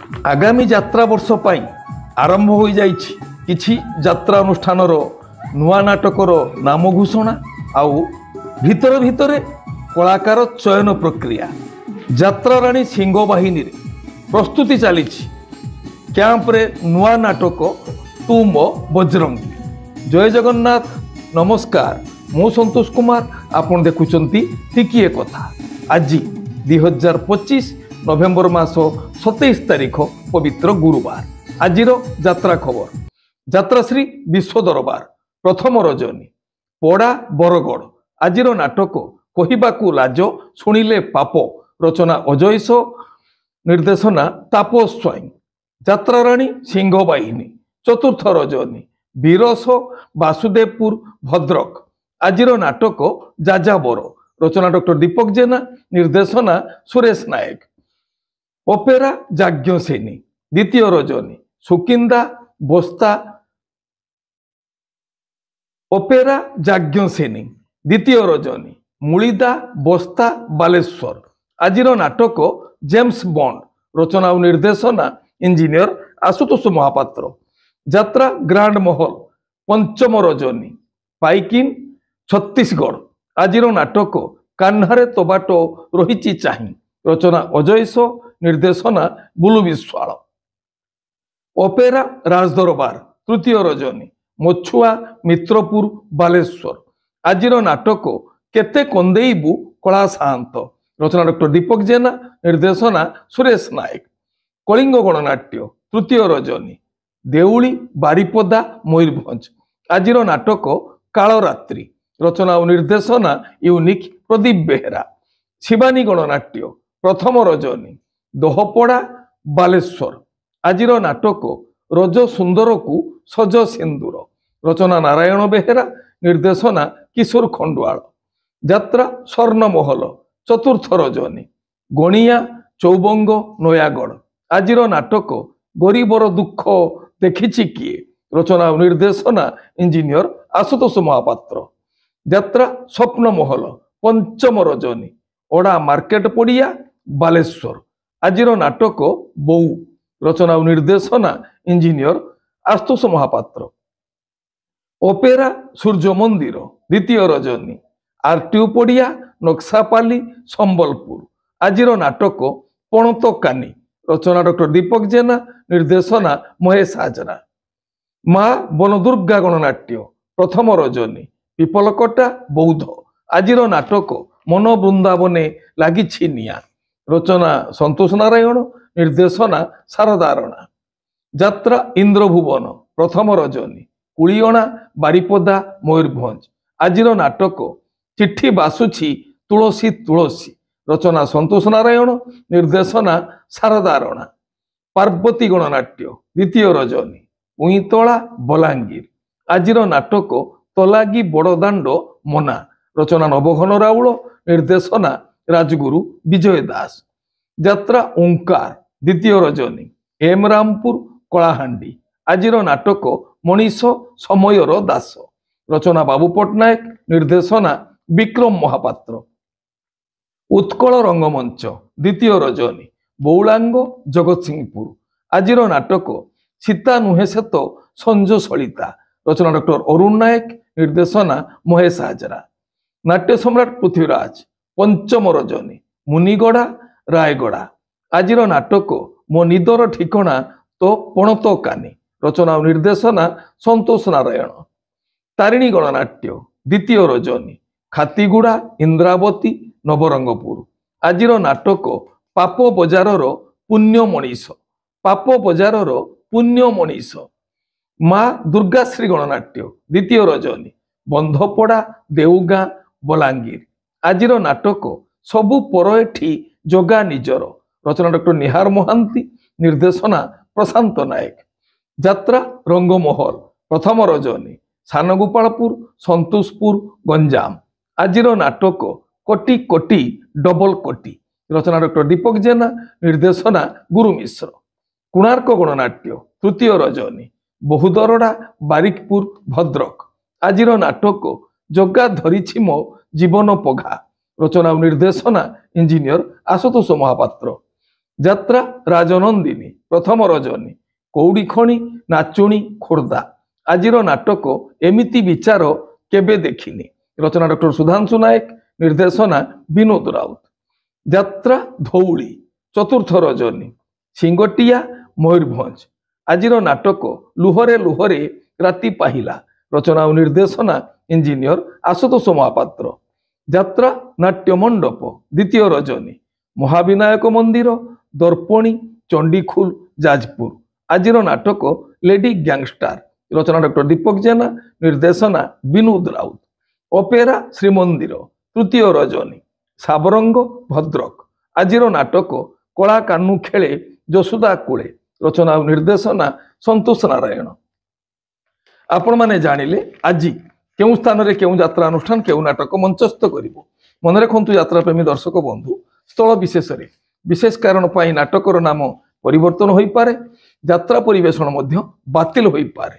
आगामी यात्रा वर्ष पाई आरंभ हो जाइछि किछि यात्रा अनुष्ठानर नुआ नाटकर नाम घोषणा आउ भितर भितर कलाकार चयन प्रक्रिया यात्रा राणी सिंह बाहिनी प्रस्तुति चली कैंप रे नुआ नाटक तू मो बजरंगी। जय जगन्नाथ नमस्कार मु संतोष कुमार आपन देखुचंती टिकिए कथा। आज 2025 नवेम्बर मास 27 तारिख पवित्र गुरुवार। आजिर यात्रा खबर यात्राश्री विश्व दरबार प्रथम रजनी पड़ा बरगड़। आजिर नाटक कहिबाकू लाज शुणिले पाप रचना अजयस निर्देशना तापस स्वाई। यात्रा राणी सिंह बाहिनी चतुर्थ रजनी बीरस वासुदेवपुर भद्रक। आजिर नाटक जाजाबर रचना डॉक्टर दीपक जेना निर्देशना सुरेश नायक। ओपेरा जाज्ञसेनी द्वितीय रजनी सुकिंदा बस्ता। ओपेरा जाज्ञसेनी द्वितीय रजनी मुळिदा बस्ता बालेश्वर। आजिर नाटक जेम्स बॉन्ड रचना और निर्देशना इंजीनियर आशुतोष महापात्र। यात्रा ग्रांड महल पंचम रजनी पाइकिन छत्तीसगढ़। आजिर नाटक कान्हारे तोबाटो रही चाही रचना अजयस निर्देशना बुलु विश्वाल। ओपेरा राजदरबार तृतीय रजनी मछुआ मित्रपुर बालेश्वर। आजिर नाटक केते कंदेईबु कला साहंत रचना डॉक्टर दीपक जेना निर्देशना सुरेश नायक। कलिंग गणनाट्य तृतीय रजनी देउली बारिपदा मयूरभंज। आजिर नाटक कालरात्रि रचना और निर्देशना यूनिक प्रदीप बेहेरा। शिवानी गणनाट्य प्रथम रजनी दोहपड़ा बालेश्वर। आजिर नाटक रज सुंदर को सज सिंदूर रचना नारायण बेहेरा निर्देशना किशोर खंडवाल। यात्रा स्वर्णमहल चतुर्थ रजनी गणिया चौबंग नयागढ़। आजिर नाटक गरीबर दुख देखिछि किए रचना और निर्देशना इंजीनियर आशुतोष महापात्र। यात्रा स्वप्न महल पंचम रजनी ओडा मार्केट पड़िया बालेश्वर। आजिर नाटक बौ रचना और निर्देशना इंजीनियर आशुतोष महापात्र। ओपेरा सूर्य मंदिर द्वितीय रजनी आरटीओ पड़िया नक्सापाली संबलपुर। आजिर नाटक पणत कानी रचना डॉक्टर दीपक जेना निर्देशना महेश हाजरा। माँ बनदुर्गा गणनाट्य प्रथम रजनी पिपलकटा बौद्ध। आजिर नाटक मन वृंदावने लागिछि निया रचना संतोष नारायण निर्देशना शारदा राणा। यात्रा इंद्रभुवन प्रथम रजनी कुलियणा बारिपदा मयूरभंज। आजिर नाटक चिट्ठी बासुछि तुलसी तुलसी रचना संतोष नारायण निर्देशना शारदा राणा। पार्वती गणनाट्य द्वितीय रजनी उईतला बलांगीर। आजिर नाटक तलागी बड़दाण्ड मना रचना नवघन राउल निर्देशना राजगुरु विजय दास। यात्रा ओंकार द्वितीय रजनी एम रामपुर कलाहांडी। आजिर नाटक मनीष समयर दास रचना बाबू पट्टनायक निर्देशना विक्रम महापात्र। उत्कल रंगमंच द्वितीय रजनी बौलांग जगतसिंहपुर। आजिर नाटक सीता नुहे से तो संजो सलिता रचना डॉक्टर अरुण नायक निर्देशना महेश हाजरा। नाट्य सम्राट पृथ्वीराज पंचम रजनी मुनिगड़ा रायगड़ा। आजिर नाटक मो निदर ठिकणा तो पणत कानी रचना और निर्देशना संतोष नारायण। तारिणी गणनाट्य द्वितीय रजनी खातीगुड़ा इंद्रावती नवरंगपुर। आजिर नाटक पाप बजार पुण्य मनीष पाप बजार पुण्य मनीष। माँ दुर्गाश्री गणनाट्य द्वितीय रजनी बंधपड़ा देउगां बलांगीर। आजिर नाटक सबु पर एठी जोगा निजर रचना डॉक्टर निहार महांती निर्देशना प्रशांत नायक। यात्रा रंगमहल प्रथम रजनी सानगोपालपुर संतोषपुर गंजाम। आजिर नाटक कोटी कोटी डबल कोटी रचना डॉक्टर दीपक जेना निर्देशना गुरु मिश्र। कोणार्क गणनाट्य तृतीय रजनी बहुदरड़ा बारिकपुर भद्रक। आजिर नाटक जगा धरिछि मो जीवन पघा रचना और निर्देशना इंजीनियर आशुतोष महापात्र। যাত্রা রাজনন্দিনী, প্রথম রজনী, কৌড়ি খଣି, নাচুণী খোর্ধা। আজির নাটক এমিতি বিচার কেবে দেখিনি। রচনা ডক্টর সুধাংশু নায়ক, নির্দেশনা বিনোদ রাউত। যাত্রা ধৌଳି, চতুর্থ রজনী, সিঙ্গটিয়া ময়ূরভঞ্জ। আজির নাটক লুহরে লুহরে রাতি পাহিলা। রচনা ও নির্দেশনা ইঞ্জিনিয়র আশুতোষ মহাপাত্র। যাত্রা নাট্য মণ্ডপ, দ্বিতীয় রজনী, মহাবিনায়ক মন্দির, দর্পণী, চণ্ডীখোল, যাজপুর। আজির নাটক লেডি গ্যাংস্টার। রচনা ডক্টর দীপক জেনা, নির্দেশনা বিনোদ রাউত। অপেরা শ্রীমন্দির, তৃতীয় রজনী, সাবরঙ্গ, ভদ্রক। আজির নাটক কଳା କାହ୍ନୁ ଖେଳେ ଯଶୋଦା କୂଳେ। ରଚନା ଓ ନିର୍ଦ୍ଦେଶନା ସନ୍ତୋଷ ନାରାୟଣ। ଆପଣମାନେ ଜାଣିଲେ ଆଜି କେଉଁ ସ୍ଥାନରେ କେଉଁ ଯାତ୍ରା ଅନୁଷ୍ଠାନ କେଉଁ ନାଟକ ମଞ୍ଚସ୍ଥ କରିବ। ମନେ ରଖନ୍ତୁ ଯାତ୍ରାପ୍ରେମୀ ଦର୍ଶକ ବନ୍ଧୁ, ସ୍ଥଳ ବିଶେଷରେ ବିଶେଷ କାରଣ ପାଇଁ ନାଟକର ନାମ ପରିବର୍ତ୍ତନ ହୋଇପାରେ, ଯାତ୍ରା ପରିବେଷଣ ମଧ୍ୟ ବାତିଲ ହୋଇପାରେ।